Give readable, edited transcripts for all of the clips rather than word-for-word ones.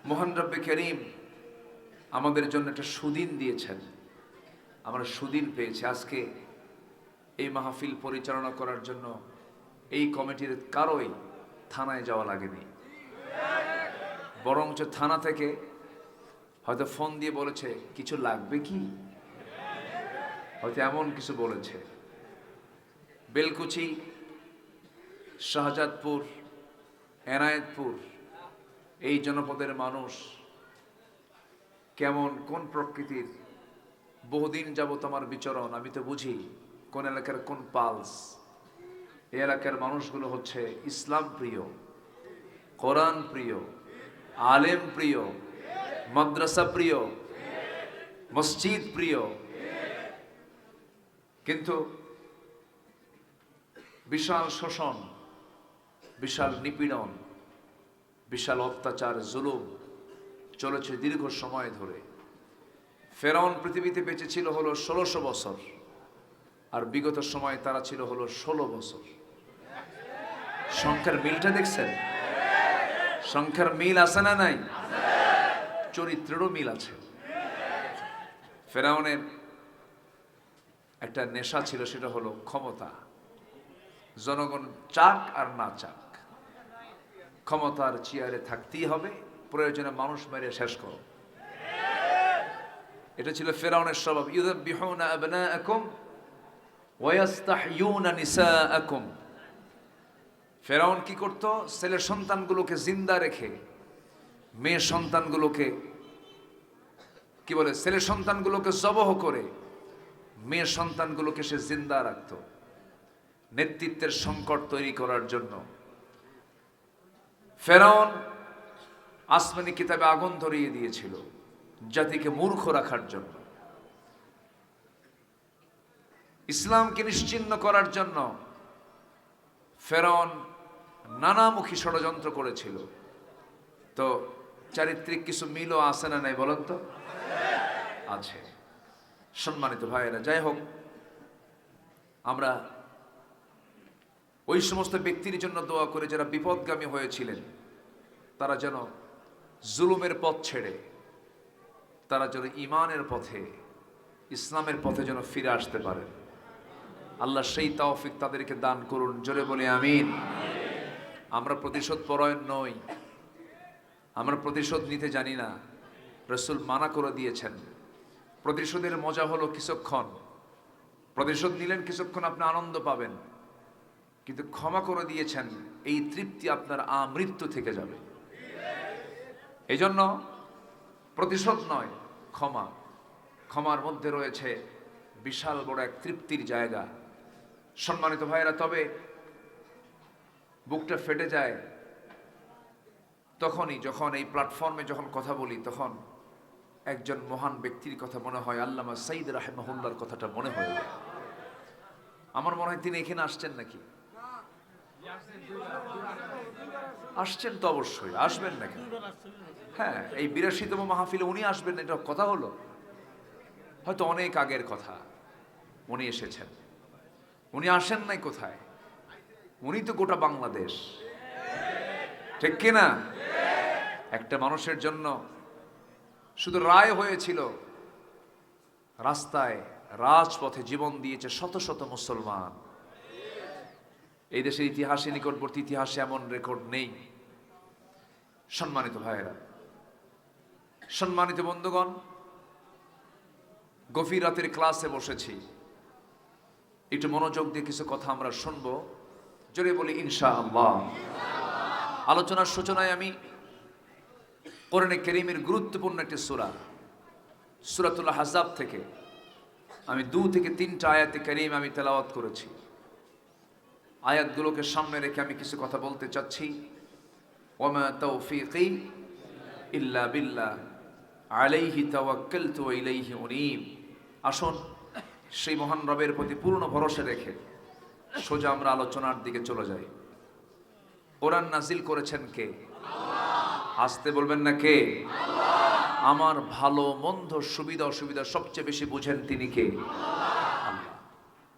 মহান রব্বে করিম আমাদের জন্য একটা সুদিন দিয়েছেন। আমরা সুদিন পেয়েছি। আজকে এই মাহফিল পরিচালনা করার জন্য এই কমিটির কারোই থানায় যাওয়া লাগেনি, বরঞ্চ থানা থেকে হয়তো ফোন দিয়ে বলেছে কিছু লাগবে কি, হয়তো এমন কিছু বলেছে। বেলকুচি, শাহজাদপুর, এনায়েতপুর এই জনপদের মানুষ কেমন, কোন প্রকৃতির, বহুদিন যাবত আমার বিচরণ, আমি তো বুঝি কোন এলাকার কোন পালস। এই এলাকার মানুষগুলো হচ্ছে ইসলাম প্রিয়, কোরআন প্রিয়, আলেম প্রিয়, মাদ্রাসা প্রিয়, মসজিদ প্রিয়। কিন্তু বিশাল শোষণ, বিশাল নিপীড়ন, বিশাল অত্যাচার, জুলুম চলেছে দীর্ঘ সময় ধরে। ফেরাউন পৃথিবীতে বেঁচে ছিল হলো 1600 বছর, আর বিগত সময় তারা ছিল হলো 16 বছর। সংখ্যার মিলটা দেখছেন? সংখ্যার মিল আছে না নাই? চরিত্রেরও মিল আছে। ফেরাউনের একটা নেশা ছিল, সেটা হলো ক্ষমতা। জনগণ চাক আর না চাক, ক্ষমতার চেয়ারে থাকতেই হবে, প্রয়োজনে মানুষ মেরে শেষ করো। এটা ছিল ফেরাউনের স্বভাব। ইউযাব্বিহুনা আবনাআকুম ওয়া ইস্তাহয়ুনা নিসাআকুম। ফেরাউন কি করত? ছেলে সন্তানগুলোকে জিন্দা রেখে মেয়ে সন্তানগুলোকে কি বলে, ছেলে সন্তানগুলোকে জবহ করে মেয়ে সন্তানগুলোকে সে জিন্দা রাখত, নেতৃত্বের সংকট তৈরি করার জন্য। ফেরাউন আসমানি কিতাবে আগুন ধরিয়ে দিয়েছিল জাতিকে মূর্খ রাখার জন্য, ইসলামকে নিশ্চিহ্ন করার জন্য। ফেরাউন নানামুখী ষড়যন্ত্র করেছিল। তো চারিত্রিক কিছু মিলও আছে না নাই বলেন তো? আছে। সম্মানিত ভাইয়েরা, যাই হোক, আমরা ওই সমস্ত ব্যক্তির জন্য দোয়া করে যারা বিপদগামী হয়েছিলেন, তারা যেন জুলুমের পথ ছেড়ে তারা যেন ঈমানের পথে, ইসলামের পথে যেন ফিরে আসতে পারেন। আল্লাহ সেই তৌফিক তাদেরকে দান করুন। জোরে বলে আমিন। আমরা প্রতিশোধ পরায়ণ নই, আমরা প্রতিশোধ নিতে জানি না। রাসূল মানা করে দিয়েছেন। প্রতিশোধের মজা হলো কিছুক্ষণ, প্রতিশোধ নিলেন কিছুক্ষণ আপনি আনন্দ পাবেন, কিন্তু ক্ষমা করে দিয়েছেন এই তৃপ্তি আপনার আমৃত্যু থেকে যাবে। এই জন্য প্রতিশোধ নয়, ক্ষমা। ক্ষমার মধ্যে রয়েছে বিশাল বড় এক তৃপ্তির জায়গা। সম্মানিত ভাইয়েরা, তবে বুকটা ফেটে যায় তখনই যখন এই প্ল্যাটফর্মে যখন কথা বলি, তখন একজন মহান ব্যক্তির কথা মনে হয়, আল্লামা সাঈদ রাহিমাহুল্লাহর কথাটা মনে হয়। আমার মনে হয় তিনি এখানে আসছেন নাকি? আসছেন তো, অবশ্যই আসবেন নাকি? হ্যাঁ, এই 82তম মাহফিলে উনি আসবেন, এটা কথা হলো। হয়তো অনেক আগের কথা, উনি এসেছেন। উনি আসেন নাই কোথায়? উনি তো গোটা বাংলাদেশ, ঠিক কিনা? একটা মানুষের জন্য শুধু রায় হয়েছিল, রাস্তায় রাজপথে জীবন দিয়েছে শত শত মুসলমান। এই দেশের ইতিহাসে, নিকটবর্তী ইতিহাসে এমন রেকর্ড নেই। সম্মানিত ভাইয়েরা, সম্মানিত বন্ধুগণ, গভীর রাতের ক্লাসে বসেছি, একটু মনোযোগ দিয়ে কিছু কথা আমরা শুনবো। জোরে বলি ইনশাআল্লাহ। আলোচনার সূচনায় আমি কোরআনে কারীমের গুরুত্বপূর্ণ একটি সূরা, সূরাতুল আহজাব থেকে আমি 2 থেকে 3টা আয়াতে কারীম আমি তেলাওয়াত করেছি। আয়াতগুলোকে সামনে রেখে আমি কিছু কথা বলতে চাচ্ছি। ওয়ামা তাওফীকি ইল্লা বিল্লাহ আলাইহি তাওয়াক্কালতু ওয়া ইলাইহি উনীব। আসুন সেই মহান রবের প্রতি পূর্ণ ভরসা রেখে সোজা আমরা আলোচনার দিকে চলে যাই। কোরআন নাজিল করেছেন কে? আসতে বলবেন না কে? আমার ভালো মন্দ, সুবিধা অসুবিধা সবচেয়ে বেশি বুঝেন তিনি কে? আল্লাহ।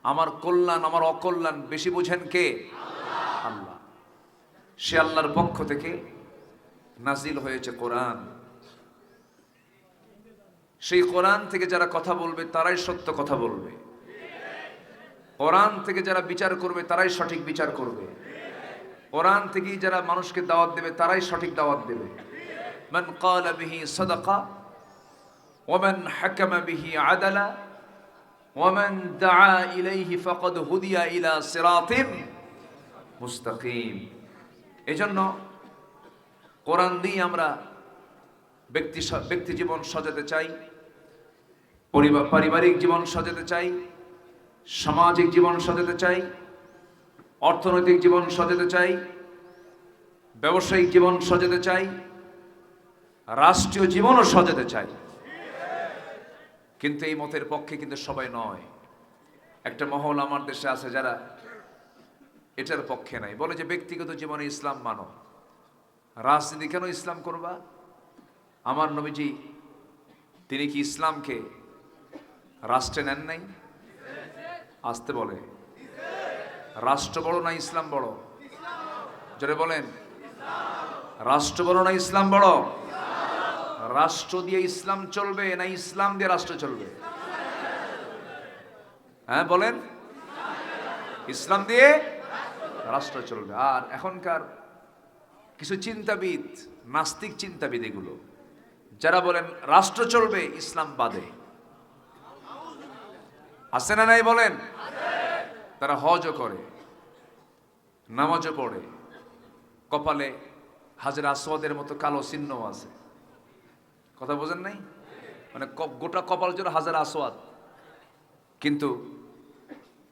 আমার কল্যাণ, আমার অকল্যাণ বেশি বুঝেন কে? আল্লাহ। সে আল্লাহর পক্ষ থেকে নাজিল হয়েছে কোরআন। সেই কোরআন থেকে যারা কথা বলবে তারাই সত্য কথা বলবে, কোরআন থেকে যারা বিচার করবে তারাই সঠিক বিচার করবে, কোরআন থেকেই যারা মানুষকে দাওয়াত দেবে তারাই সঠিক দাওয়াত দেবে। মান ক্বালা বিহি সাদাকা ওয়া মান হাকামা বিহি আদালা ওয়া মান দাআ ইলাইহি ফাকাদ হুদিয়া ইলা সিরাতিম মুস্তাকিম। এজন্য কোরআন দিয়ে আমরা ব্যক্তি জীবন সাজাতে চাই, পারিবারিক জীবন সাজাতে চাই, সামাজিক জীবন সাজাতে চাই, অর্থনৈতিক জীবন সাজাতে চাই, ব্যবসায়িক জীবন সাজাতে চাই, রাষ্ট্রীয় জীবনও সাজাতে চাই। কিন্তু এই মতের পক্ষে কিন্তু সবাই নয়। একটা মহল আমার দেশে আছে যারা এটার পক্ষে নাই, বলে যে ব্যক্তিগত জীবনে ইসলাম মানো, রাজনীতি কেন ইসলাম করবা? আমার নবীজি তিনি কি ইসলামকে রাষ্ট্রে নেন নাই? আসতে বলে, রাষ্ট্র বড় না ইসলাম বড়? জোরে বলেন, রাষ্ট্র বড় না ইসলাম বড়? রাষ্ট্র দিয়ে ইসলাম চলবে না ইসলাম দিয়ে রাষ্ট্র চলবে? হ্যাঁ বলেন, ইসলাম দিয়ে রাষ্ট্র চলবে। আর এখনকার কিছু চিন্তাবিদ, নাস্তিক চিন্তাবিদ, এগুলো যারা বলেন রাষ্ট্র চলবে ইসলাম বাদে, আছে না নাই বলেন? তারা হজও করে, নামাজও পড়ে, কপালে হাজরা আসওয়াদের মতো কালো চিহ্ন আছে। কথা বোঝেন নাই? মানে গোটা কপাল জোড়া হাজরা আসওয়াদ, কিন্তু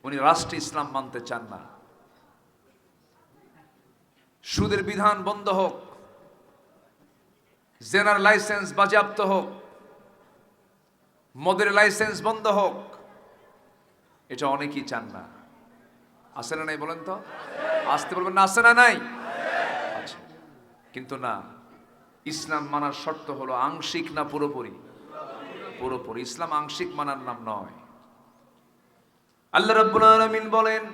উনি রাষ্ট্রে ইসলাম মানতে চান না। সুদের বিধান বন্ধ হোক, জেনার লাইসেন্স বাজেয়াপ্ত হোক, মদের লাইসেন্স বন্ধ হোক, এটা অনেকেই চান না। আছে না নাই বলেন তো? আসতে বলবেন না, আছে না নাই? আচ্ছা, কিন্তু না, ইসলাম মানার শর্ত হলো আংশিক না পুরোপুরি? পুরোপুরি। ইসলাম আংশিক মানার নাম নয়। আল্লাহ রাব্বুল আলামিন বলেন,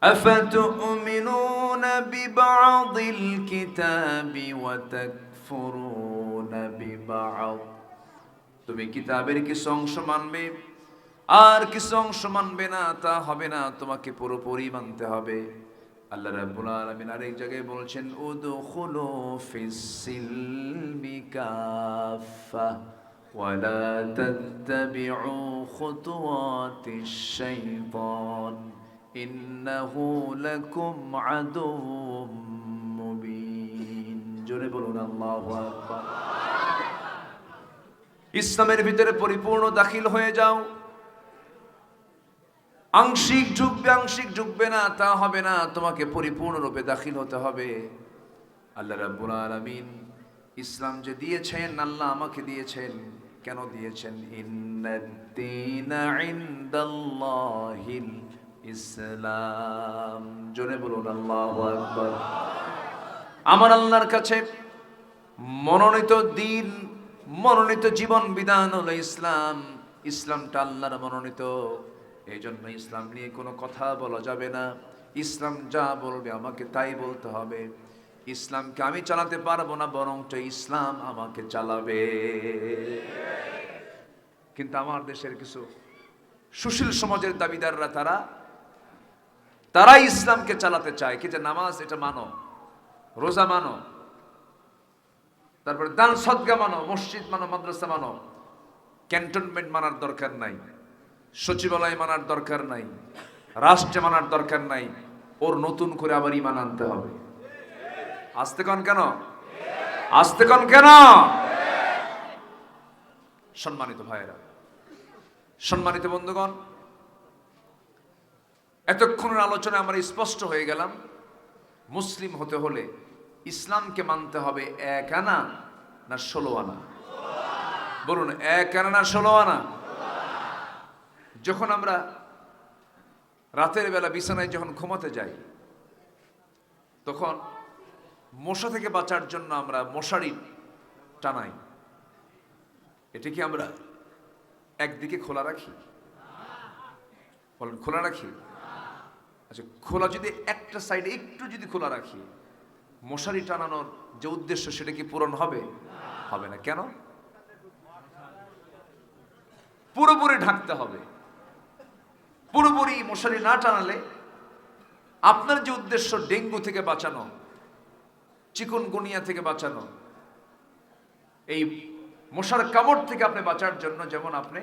আফাতুমিনুনা বিবা'দিল কিতাবি ওয়া তাকফুরুনা বিবা'দ। তুমি কিতাবের কিছু অংশ মানবে আর কিছু অংশ মানবে না, তা হবে না, তোমাকে পুরোপুরি মানতে হবে। আল্লাহ রাব্বুল আলামিন আরেক জায়গায় বলছেন, উদখুলু ফিস সিলমি কাফা ওয়া লা তাত্তাবিউ খুতুওয়াতিশ শাইতান ইন্নাহু লাকুম আদুউম মুবিন। জোরে বলুন আল্লাহু আকবার। ইসলামের ভিতরে পরিপূর্ণ দাখিল হয়ে যাও। আংশিক ঢুকবে, আংশিক ঢুকবে না, তা হবে না, তোমাকে পরিপূর্ণরূপে দাখিল হতে হবে। আল্লাহ রাব্বুল আলামিন ইসলাম যে দিয়েছেন, আল্লাহ আমাকে দিয়েছেন, কেন দিয়েছেন? ইন্নাদ-দীনা ইনদাল্লাহিল ইসলাম। জোরে বলুন আল্লাহু আকবার। আমার আল্লাহর কাছে মনোনীত দিন, মনোনীত জীবন বিধান হলো ইসলাম। ইসলামটা আল্লাহর মনোনীত, এই জন্য ইসলাম নিয়ে কোনো কথা বলা যাবে না। ইসলাম যা বলবে আমাকে তাই বলতে হবে। ইসলামকে আমি চালাতে পারবো না, বরং ইসলাম আমাকে চালাবে। কিন্তু আমার দেশের কিছু সুশীল সমাজের দাবিদাররা তারা ইসলামকে চালাতে চায় কি, যে নামাজ এটা মানো, রোজা মানো, তারপরে দান সদকা মানো, মসজিদ মানো, মাদ্রাসা মানো, ক্যান্টনমেন্ট মানার দরকার নাই, সচিবালয় মানার দরকার নাই, রাষ্ট্রে মানার দরকার নাই, ওর নতুন করে আবার ঈমান আনতে হবে। আসতে কন কেন? আসতে কন কেন? সম্মানিত ভাইয়েরা, সম্মানিত বন্ধুগণ, এতক্ষণের আলোচনায় আমরা স্পষ্ট হয়ে গেলাম, মুসলিম হতে হলে ইসলামকে মানতে হবে 1 আনা না 16 আনা? বলুন, 1 আনা না 16 আনা? যখন আমরা রাতের বেলা বিছানায় যখন ঘুমাতে যাই, তখন মশা থেকে বাঁচার জন্য আমরা মশারি টানাই। এটা কি আমরা একদিকে খোলা রাখি? বলেন, খোলা রাখি? আচ্ছা, খোলা যদি একটা সাইডে একটু যদি খোলা রাখি, মশারি টানানোর যে উদ্দেশ্য সেটা কি পূরণ হবে? হবে না। কেন? পুরোপুরি ঢাকতে হবে। পুরোপুরি মশারি না টানালে আপনার যে উদ্দেশ্য ডেঙ্গু থেকে বাঁচানো, চিকুনগুনিয়া থেকে বাঁচানো, এই মশার কামড় থেকে আপনি বাঁচার জন্য যেমন আপনি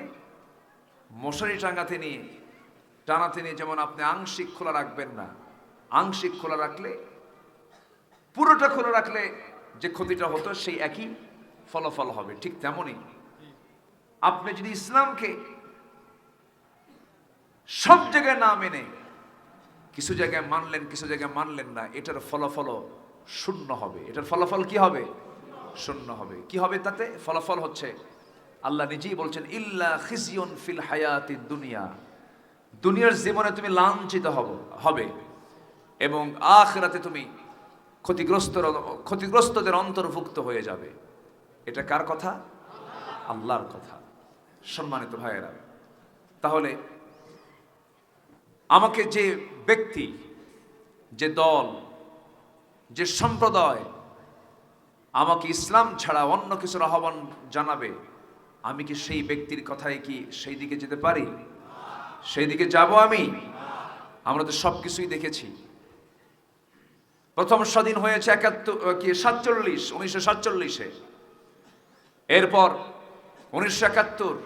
মশারি টানাতে নিয়ে যেমন আপনি আংশিক খোলা রাখবেন না, আংশিক খোলা রাখলে, পুরোটা খোলা রাখলে যে ক্ষতিটা হতো সেই একই ফলাফল হবে। ঠিক তেমনই আপনি যদি ইসলামকে সব জায়গায় না মেনে কিছু জায়গায় মানলেন, কিছু জায়গায় মানলেন না, এটার ফলাফল শূন্য হবে। এটার ফলাফল কি হবে? শূন্য হবে। কি হবে তাতে? ফলাফল হচ্ছে আল্লাহ নিজেই বলছেন, ইল্লা খিজিয়ুন ফিল হায়াতিদ দুনিয়া, দুনিয়ার জীবনে তুমি লাঞ্ছিত হবে এবং আখিরাতে তুমি ক্ষতিগ্রস্তদের অন্তর্ভুক্ত হয়ে যাবে। এটা কার কথা? আল্লাহর কথা। সম্মানিত ভাইয়েরা, তাহলে আমাকে যে ব্যক্তি, যে দল, যে সম্প্রদায় আমাকে ইসলাম ছাড়া অন্য কিছুর আহ্বান জানাবে, আমি কি সেই ব্যক্তির কথায় কি সেই দিকে যেতে পারি? সেই দিকে যাব আমি? আমরা তো সব কিছুই দেখেছি। প্রথম স্বাধীন হয়েছে 1947-এ, এরপর 1971,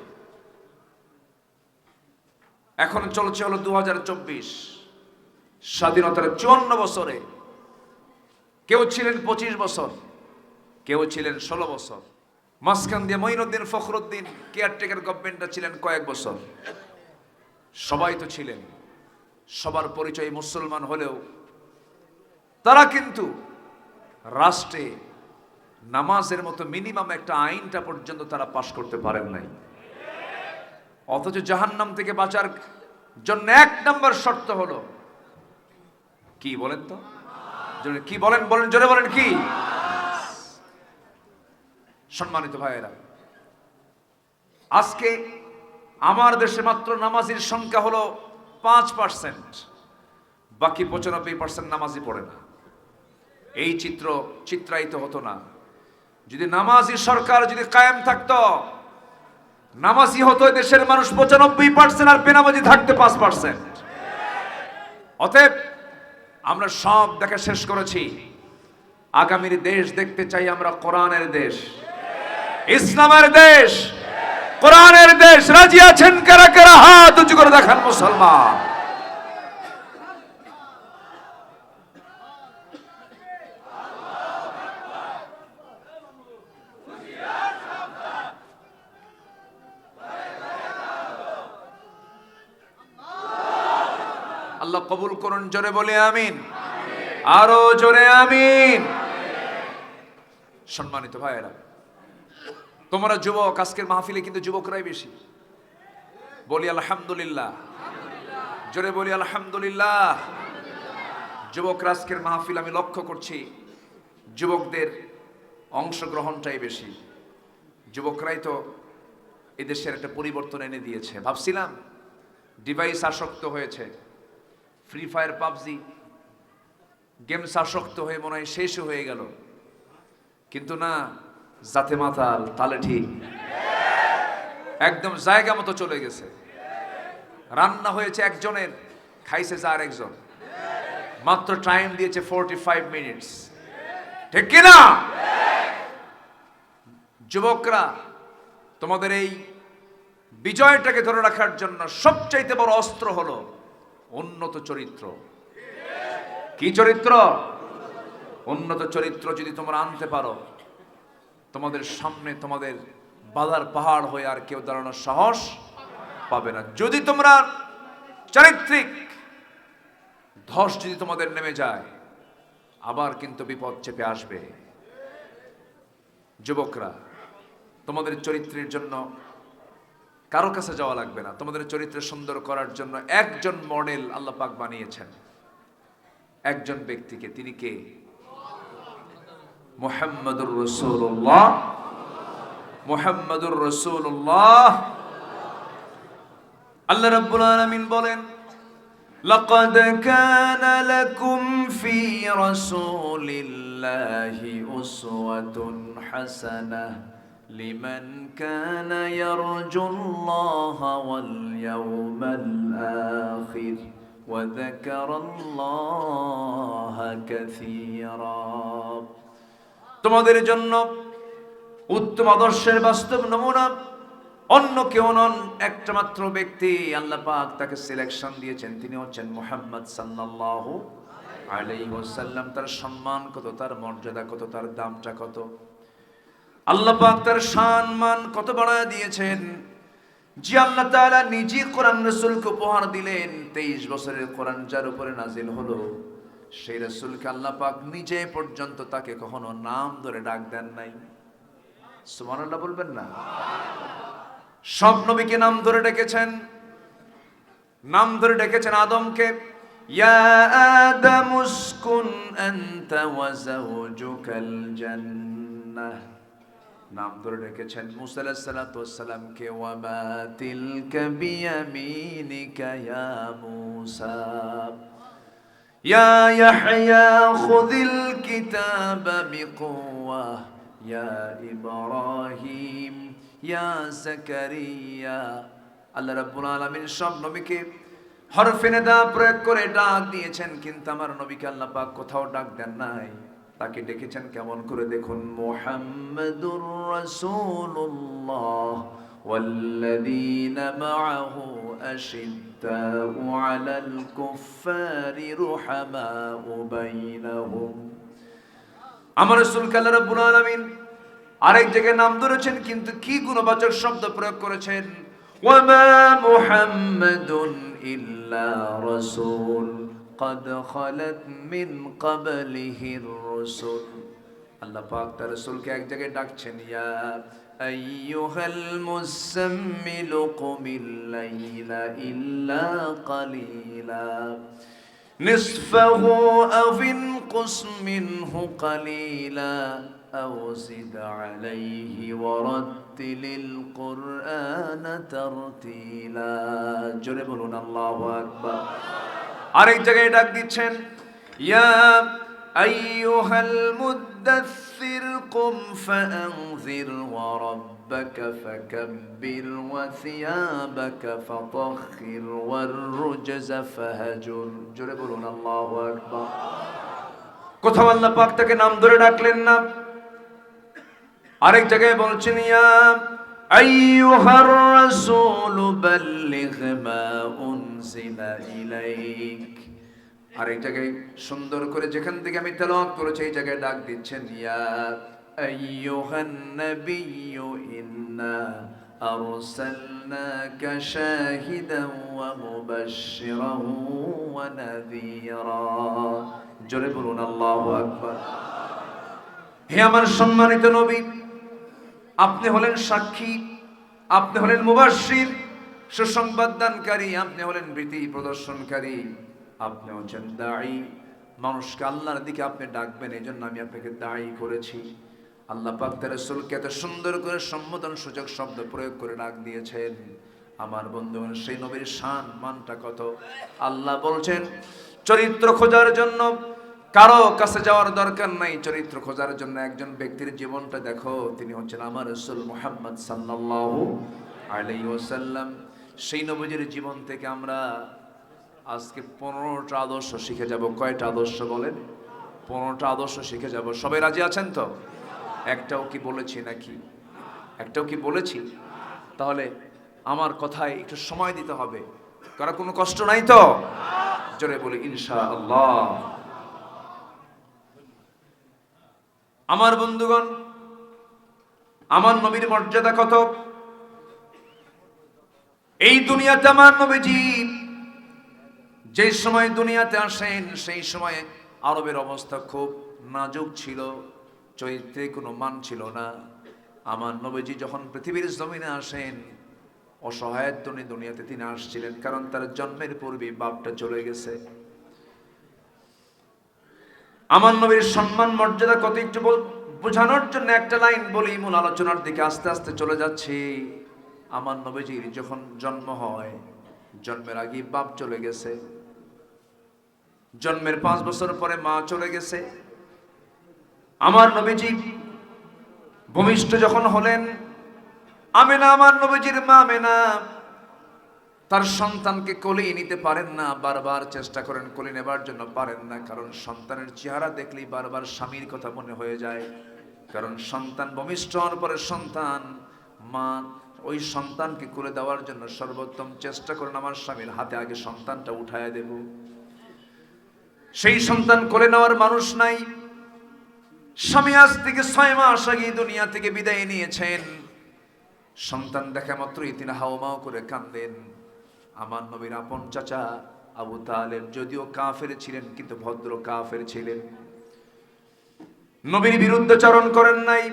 এখন চলছে হলো 2024। স্বাধীনতার 54 বছরে কেউ ছিলেন 25 বছর, কেউ ছিলেন 16 বছর। মাঝখান দিয়ে মঈনুদ্দিন ফখরুদ্দিন কেয়ারটেকার গভর্নমেন্টটা ছিলেন কয়েক বছর। সবাই তো ছিলেন, সবার পরিচয় মুসলমান হলেও তারা কিন্তু রাষ্ট্রে নামাজের মতো মিনিমাম একটা আইনটা পর্যন্ত তারা পাশ করতে পারেন নাই। অথচ জাহান্নাম থেকে বাঁচার জন্য 1 নম্বর শর্ত হলো কি বলেন তো? কি বলেন? জোরে বলেন কি? সম্মানিত ভাইয়েরা, আজকে আমার দেশে মাত্র নামাজির সংখ্যা হলো 5%, বাকি 95% নামাজি পড়ে না। এই চিত্রায়িত হতো না যদি নামাজি সরকার যদি কায়েম থাকতো। নামাজি হতো দেশের মানুষ 95% আর বেনামাজি থাকতে 5%। অতএব আমরা সব দেখা শেষ করেছি। আগামীর দেশ দেখতে চাই আমরা কোরআনের দেশ, ইসলামের দেশ, কোরআনের দেশ। রাজি আছেন কারা কারা? হাত উঁচু করে দেখান মুসলমান। আল্লাহ কবুল করুন। জোরে বলে আমিন। আরো জোরে আমিন। সম্মানিত ভাইয়েরা, তোমরা যুবক, আজকের মাহফিলে কিন্তু যুবকরাই বেশি। বলি আলহামদুলিল্লাহ। জোরে বলি আলহামদুলিল্লাহ। যুবকরা আজকের মাহফিল আমি লক্ষ্য করছি যুবকদের অংশগ্রহণটাই বেশি। যুবকরাই তো এদেশের একটা পরিবর্তন এনে দিয়েছে। ভাবছিলাম ডিভাইস আসক্ত হয়েছে, ফ্রি ফায়ার, পাবজি গেমস আসক্ত হয়ে মনে হয় শেষ হয়ে গেল, কিন্তু না, জাতে মাতাল, তালে ঠিক, একদম জায়গা মতো চলে গেছে। রান্না হয়েছে একজনের, খাইছে 4 একজন, মাত্র টাইম দিয়েছে 45 মিনিটস। ঠিক কিনা? যুবকরা, তোমাদের এই বিজয়টাকে ধরে রাখার জন্য সবচাইতে বড় অস্ত্র হলো উন্নত চরিত্র। কি চরিত্র? উন্নত চরিত্র যদি তোমরা আনতে পারো, তোমাদের সামনে তোমাদের বাধার পাহাড় হয়ে আর কেউ দাঁড়ানোর সাহস পাবে না। যদি তোমরা চারিত্রিক ধস যদি তোমাদের নেমে যায়, আবার কিন্তু বিপদ চেপে আসবে। যুবকরা, তোমাদের চরিত্রের জন্য কারো কাছে যাওয়া লাগবে না। তোমাদের চরিত্র সুন্দর করার জন্য একজন মডেল আল্লাহ পাক বানিয়েছেন, একজন ব্যক্তিকে। তিনি কে? মুহাম্মাদুর রাসূলুল্লাহ। মুহাম্মাদুর রাসূলুল্লাহ। আল্লাহ রাব্বুল আলামিন বলেন, لقد كان لكم في رسول الله أسوة حسنة لمن كان يرجو الله واليوم الآخر وذكر الله كثيرا তোমাদের জন্য উত্তম আদর্শের বাস্তব নমুনা অন্য কেউ নন, একটা মাত্র ব্যক্তি আল্লাহ পাক তাকে সিলেকশন দিয়েছেন, তিনি হচ্ছেন মুহাম্মদ সাল্লাল্লাহু আলাইহি ওয়াসাল্লাম। তার সম্মান কত, তার মর্যাদা কত, তার দামটা কত, আল্লাহ পাক তার সম্মান কত বাড়ায় দিয়েছেন। যে আল্লাহ তাআলা নিজে কোরআন রাসূলকে উপহার দিলেন, 23 বছরের কোরআন যার উপরে নাজিল হলো, সেই রাসূলকে আল্লাহ পাক নিজে পর্যন্ত তাকে কখনো নাম ধরে ডাক দেন নাই। সুবহানাল্লাহ বলবেন না? সব নবীকে নাম ধরে ডেকেছেন, নাম ধরে ডেকেছেন আদমকে, ইয়া আদম উসকুন আনতা ওয়া যাওজুকাল জান্নাহ। নাম ধরে ডেকেছেন মুসা আলাইহিস সালাতু ওয়াস সালামকে, ওয়া মা তিলকা বিয়ামিনিকা ইয়া মুসা। ইয়া ইয়াহইয়া খুযিল কিতাবা বিকুওয়া ইয়া ইব্রাহিম ইয়া জাকারিয়া। আল্লাহ রাব্বুল আলামিন সব নবীকে হরফে নিদা প্রয়োগ করে ডাক দিয়েছেন, কিন্তু আমার নবীকে আল্লাহ পাক কোথাও ডাক দেন নাই। তাকে ডেকেছেন কেমন করে দেখুন, মুহাম্মাদুর রাসূলুল্লাহ ওয়াল্লাযীনা মাআহু আশিদ্দাউ আলাল কুফফারি রুহামাউ বাইনাহুম। আমার রাসূলকে আল্লাহ রাব্বুল আলামিন আরেক জায়গায় নাম ধরেছেন, কিন্তু কি গুণবাচক শব্দ প্রয়োগ করেছেন, ওয়া মা মুহাম্মাদুন ইল্লা রাসূল قد خلت من قبله الرسل। আল্লাহ পাক তার রাসূলকে এক জায়গায় ডাকছেন, ইয়া আইয়ুহাল মুযাম্মিল কুমিল লাইলা ইল্লা কালিলা নিসফাহু আও ইনকুস মিনহু কালিলা আও জিদ আলাইহি ওয়া রাত্তিলিল কুরআনা তারতিলা। জোরে বলুন আল্লাহু আকবার। আরেক জায়গায় ডাক দিচ্ছেন, ইয়া আইয়ুহাল মুদ্দাসসির কুম ফাআনযির ওয়া রাব্বাকা ফাকাব্বির ওয়া সিয়াবাকা ফাতাহহির ওয়ার রুজজা ফাহাজুর। জোরে বলুন আল্লাহু আকবার। কোথাও আল্লাহ পাক তাকে নাম ধরে ডাকলেন না। আরেক জায়গায় বলছেন, ইয়া আইয়ুহার রাসূলু বাল্লিগ মা উনজিলা ইলাইক। আরেক জায়গায় সুন্দর করে যেখান থেকে আমি তেলাওয়াত করেছি এই জায়গায় ডাক দিচ্ছেন, ইয়া আইয়ুহান নাবিয়্যু ইন্না আরসালনাকা শাহিদান ওয়া মুবাশশিরান ওয়া নাযীরা। জোরে বলুন আল্লাহু আকবার। হে আমার সম্মানিত নবী, আপনি হলেন সাক্ষী, আপনি হলেন মুবাশশির, সুসংবাদ দানকারী, আপনি হলেন ভীতি প্রদর্শনকারী, আপনি হচ্ছেন দাঈ। মানুষকে আল্লাহর দিকে আপনি ডাকবেন, এই জন্য আমি আপনাকে দাঈ করেছি। আল্লাহ পাক তার রাসূলকে এত সুন্দর করে সম্বোধন সূচক শব্দ প্রয়োগ করে ডাক দিয়েছেন। আমার বন্ধুগণ, সেই নবীর শান মানটা কত। আল্লাহ বলছেন, চরিত্র খোঁজার জন্য কারো কাছে যাওয়ার দরকার নাই, চরিত্র খোঁজার জন্য একজন ব্যক্তির জীবনটা দেখো, তিনি হচ্ছেন আমার রাসূল মুহাম্মদ সাল্লাল্লাহু আলাইহি ওয়াসাল্লাম। সেই নবীর জীবন থেকে আমরা আজকে 15টা আদর্শ শিখে যাব। কয়টা আদর্শ বলেন? 15টা আদর্শ শিখে যাব। সবাই রাজি আছেন তো? একটাও কি বলেছি নাকি? একটাও কি বলেছি? তাহলে আমার কথায় একটু সময় দিতে হবে। কারো কোনো কষ্ট নাই তো? জোরে বলি ইনশাআল্লাহ। আমার বন্ধুগণ, আমার নবীর মর্যাদা কত। এই দুনিয়াতে আমার নবীজি যে সময় দুনিয়াতে আসেন, সেই সময় আরবের অবস্থা খুব নাজুক ছিল, চরিত্রে কোনো মান ছিল না। আমার নবীজি যখন পৃথিবীর জমিনে আসেন, অসহায়ের দুনিয়াতে তিনি আসছিলেন, কারণ তার জন্মের পূর্বে বাপটা চলে গেছে। আমার নবীর সম্মান মর্যাদা কত একটু বোঝানোর জন্য একটা লাইন বলি, মূল আলোচনার দিকে আস্তে আস্তে চলে যাচ্ছি। আমার নবীজির যখন জন্ম হয়, জন্মের আগে বাপ চলে গেছে। জন্মের 5 বছর পরে মা চলে গেছে। আমার নবীজি ভূমিষ্ঠ যখন হলেন, আমেনা, আমার নবীজির মা আমেনা তার সন্তানকে কোলে নিতে পারেন না, বারবার চেষ্টা করেন কোলে নেবার জন্য, পারেন না। কারণ সন্তানের চেহারা দেখলেই বারবার স্বামীর কথা মনে হয়ে যায়। কারণ সন্তান ভূমিষ্ঠ হওয়ার পরে সন্তান, মা ওই সন্তানকে কোলে দেওয়ার জন্য সর্বোত্তম চেষ্টা করেন, আমার স্বামীর হাতে আগে সন্তানটা উঠায় দেব। সেই সন্তান কোলে নেওয়ার মানুষ নাই। স্বামী আজ থেকে 6 মাস আগে দুনিয়া থেকে বিদায় নিয়েছেন। সন্তান দেখা মাত্রই তিনি হাওমাও করে কাঁদেন। আমার নবীর আপন চাচা আবু তালেব যদিও কাফের ছিলেন, কিন্তু ভদ্র কাফের ছিলেন। নবীর বিরুদ্ধে চারণ করেন নাই,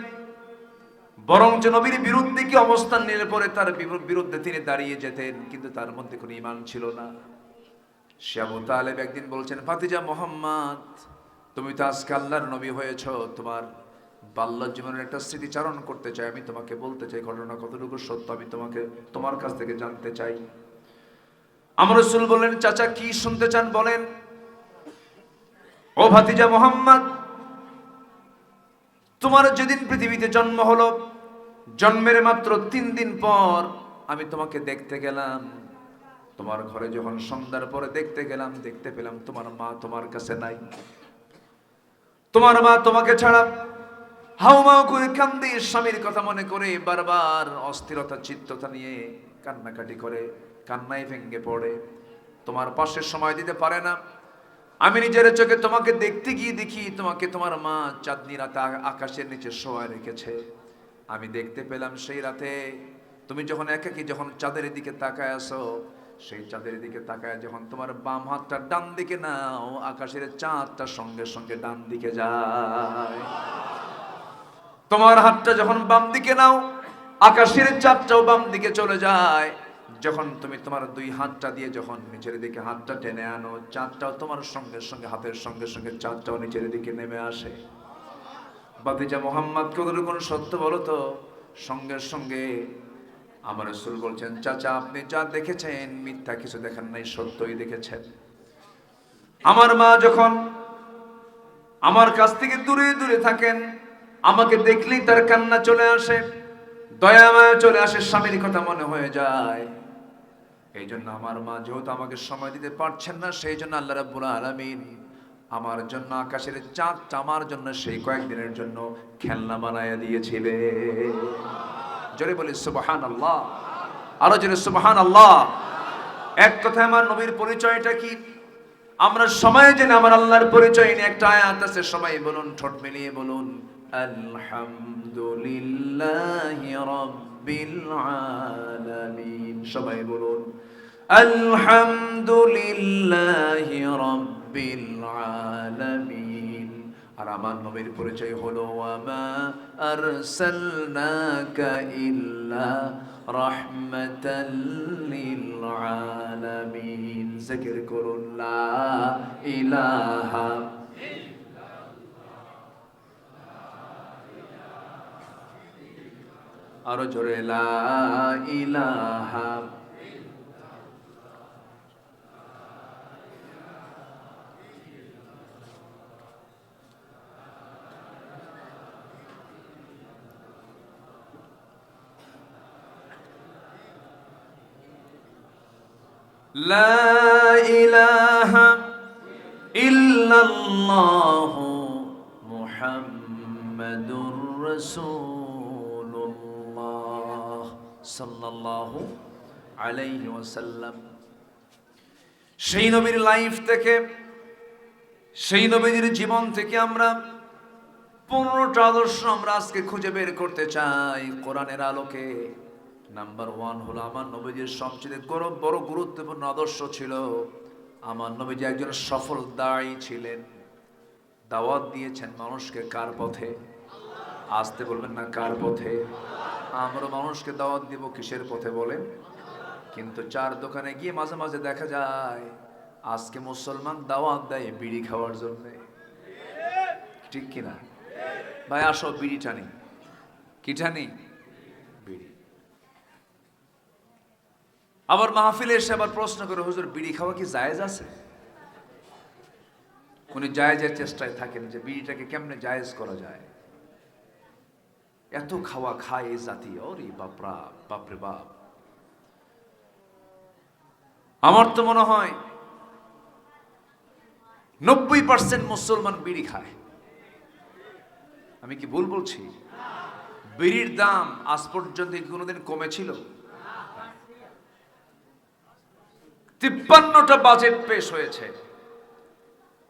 বরং যে নবীর বিরুদ্ধে কি অবস্থান নিলে পরে তার বিরুদ্ধে তিনি দাঁড়িয়ে যেতেন, কিন্তু তার মধ্যে কোনো ঈমান ছিল না। সে আবু তালেব একদিন বলছেন, ভাতিজা মোহাম্মদ, তুমি তো আজকে আল্লাহর নবী হয়েছ, তোমার বাল্য জীবনের একটা স্মৃতিচারণ করতে চাই। আমি তোমাকে বলতে চাই ঘটনা কতটুকু সত্য, আমি তোমার কাছ থেকে জানতে চাই। আমার রাসূল বললেন, চাচা কি শুনতে চান বলেন। ও ভাতিজা মোহাম্মদ, তোমার যেদিন পৃথিবীতে জন্ম হলো, জন্মের মাত্র 3 দিন পর আমি তোমাকে দেখতে গেলাম। তোমার ঘরে যখন সন্ধ্যার পরে দেখতে গেলাম, দেখতে পেলাম তোমার মা তোমার কাছে নাই। তোমার মা তোমাকে ছাড়া হাউমাউ করে কান্দে, স্বামীর কথা মনে করে বারবার অস্থিরতা চিত্ততা নিয়ে কান্নাকাটি করে, কান্নায় ভেঙে পড়ে, তোমার পাশে সময় দিতে পারে না। আমি নিজের চোখে তোমাকে দেখতে গিয়ে দেখি তোমাকে তোমার মা চাঁদনি রাতে আকাশের নিচে শোয়া রেখেছে। আমি দেখতে পেলাম সেই রাতে তুমি যখন একাকী যখন চাঁদের দিকে তাকায় আসো, সেই চাঁদের দিকে তাকায় যখন তোমার বাম হাতটা ডান দিকে নাও, আকাশের চাঁদটা সঙ্গে সঙ্গে ডান দিকে যায়। তোমার হাতটা যখন বাম দিকে নাও, আকাশের চাঁদটাও বাম দিকে চলে যায়। যখন তুমি তোমার 2 হাতটা দিয়ে যখন নিচের দিকে হাতটা টেনে আনো, চাঁদটাও তোমার সঙ্গে সঙ্গে হাতের সঙ্গে সঙ্গে চাঁদটাও নিচের দিকে নেমে আসে। ভাতিজা মোহাম্মদ, কতটুকু সত্য বলো তো? সঙ্গে সঙ্গে আমার রাসূল বলছেন, চাচা আপনি যা দেখেছেন মিথ্যা কিছু দেখেন নাই, সত্যই দেখেছেন। আমার মা যখন আমার কাছ থেকে দূরে দূরে থাকেন, আমাকে দেখলেই তার কান্না চলে আসে, দয়া মায়া চলে আসে, স্বামীর কথা মনে হয়ে যায়। এই জন্য আমার মা যেহেতু আমাকে সময় দিতে পারছেন না, সেই জন্য আল্লাহ রাব্বুল আলামিন আমার জন্য আকাশের চাঁদটা আমার জন্য সেই কয়েকদিনের জন্য খেলনা বানায়া দিয়েছিলেন। জোরে বলি সুবহানাল্লাহ, আরো জোরে সুবহানাল্লাহ। এক কথায় আমার নবীর পরিচয়টা কি আমরা সময় জেনে আমার আল্লাহর পরিচয় নিয়ে একটা আয়াত আছে, সবাই বলুন, ঠোঁট মিলিয়ে বলুন, আলহামদুলিল্লাহি রাব্বিল আলামিন। সবাই বলুন, আলহামদুলিল্লাহি রাব্বিল আলামিন। আর আমার নবীর পরিচয় হলো, ওয়ামা আরসালনাকা ইল্লা রাহমাতাল লিল আলামিন। জিকির করুন, লা ইলাহা ইল্লাল্লাহ, আরো জোরে, লা ইলাহা। লা ইলাহা ইল্লাল্লাহু মুহাম্মাদুর রাসূলুল্লাহ সাল্লাল্লাহু আলাইহি ওয়াসাল্লাম। সেই নবীর লাইফ থেকে, সেই নবীর জীবন থেকে আমরা 15টা আদর্শ আমরা আজকে খুঁজে বের করতে চাই কোরআনের আলোকে। নাম্বার 1 হলো, আমার নবীজির সবচেয়ে বড় গুরুত্বপূর্ণ আদর্শ ছিল, আমার নবীজি একজন সফল দায়ী ছিলেন। দাওয়াত দিয়েছেন মানুষকে কার পথে? আসতে বলবেন না, কার পথে? আমরা মানুষকে দাওয়াত দিব কিসের পথে বলেন? কিন্তু 4 দোকানে গিয়ে মাঝে মাঝে দেখা যায় আজকে মুসলমান দাওয়াত দেয় বিড়ি খাওয়ার জন্য। ঠিক কিনা ভাই? আসো বিড়ি টানি। কি টানি? বিড়ি। আবার মাহফিলে এসে আবার প্রশ্ন করে, হুজুর বিড়ি খাওয়া কি জায়েজ আছে? উনি জায়েজের চেষ্টায় থাকেন যে বিড়িটাকে কেমনে জায়েজ করা যায়। এত খাওয়া খায় এই জাতি, ওরে বাপরা, বাপরে বাপ। আমার তো মনে হয় 90% মুসলমান বিড়ি খায়। আমি কি ভুল বলছি? বিড়ির দাম আজ পর্যন্ত কোনোদিন কমেছিল? 53টা বাজেট পেশ হয়েছে,